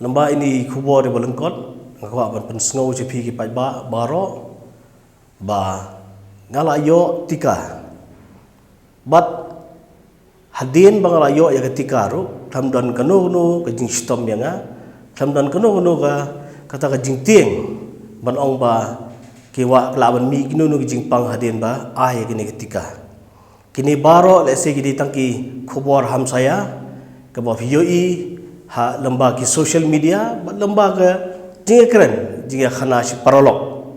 lamba ini khubor di balengkot ngakwa ban pensngau jepi ki pai baroh ba ngalayo tika bat hadin bangalayo ya ketika ru thamdan kanu ke jingshitom yang thamdan kanu ka kata ka jingting ban ong ba kiwa klaban mi kinu ke jingpang hadin ba ai kini ketika kini baroh lese gidi tangki khubor hamsaia ke ba video ha lembaga social media lembaga jinga keren jinga khana si parolok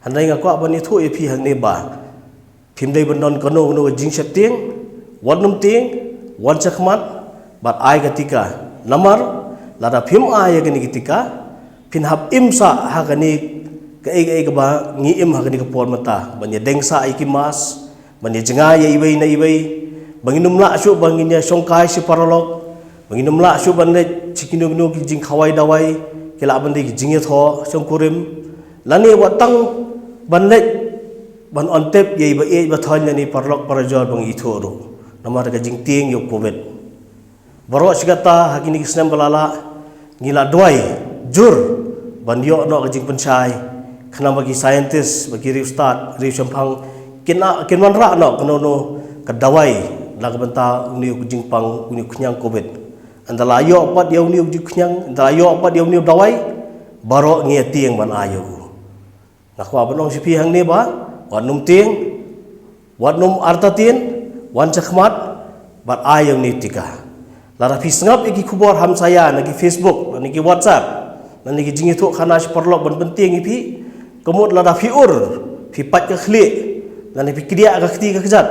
handai ngaku apa ni thu iaphi hang ne ba phimdai bandon kono jingshitom wan ting wan shakhmat bat ai ketika namar lada phim ai gani ketika phin hab imsa ha gani ke ba ngi im ha gani ke por mata banya dengsa ai ki mas banya jenga ya ibai na ibai banginum la syu banginya songkai si parolok banginum la syu banle cikinu ki jing khawai dawai kila bande ki jinge tho songkurim lani watang banle ban ontep ye ba e ba thon ni parlok parajor bang ithoro namar ka jingting yo covid baroh sigata hakini kisnam balala ngila doi jur ban yo no ka jing pensai khna bagi scientist bagi ustad shaphang kinwan ra no kono ka dawai lag banta ni jingpang ni khunyang covid andala yo pat yo ni khunyang andala yo pat yo ni dawai baroh ngi tieng ban ayo nakwa banong sipi hang ni ba wanum ting wanum artatin wan shakhmat bat ayam ni tika lara fi sngap iki khubor hamsaia nagi Facebook nagi WhatsApp nagi jingitom khana si parlok ban penting ipi kemud lara fi fi pat ka khli nani fi kriya ka khti ka kjat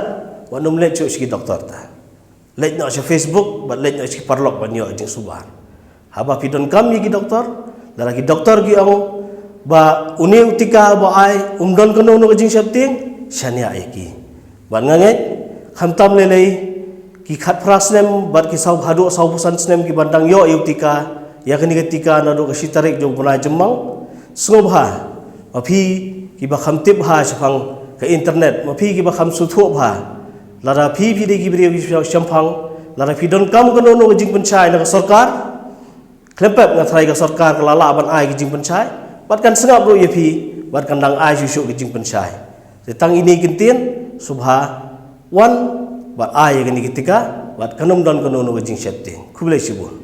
wanum le chu ski doktor ta le no si Facebook bat le no si parlok ban yo jing suban haba fi don kam gi doktor lara ki doktor gi ang ba uniu tika ba ai don kono no jingshitom shania iki ban nganget khamtam lelei ki khat prasnem bat ki sau hadu sau pusan snem ki bandang yo tika ya kini ketika nado ka sitarik jong puna jemang sngobha mapi ki ba khamtip ha shaphang ke internet mapi ki ba kham sutho bha lara phi de ki bri shaphang lara phi don kam kono no jing panchai na sarkar klepep nga thai ka sarkar ka lala ban ai ki jing panchai bat kan sngap ro iaphi bat kan dang ai su ki jing panchai tang ini kintin subha wan bat ai gani ketika bat kanum don kono no jingshitom kublai sibu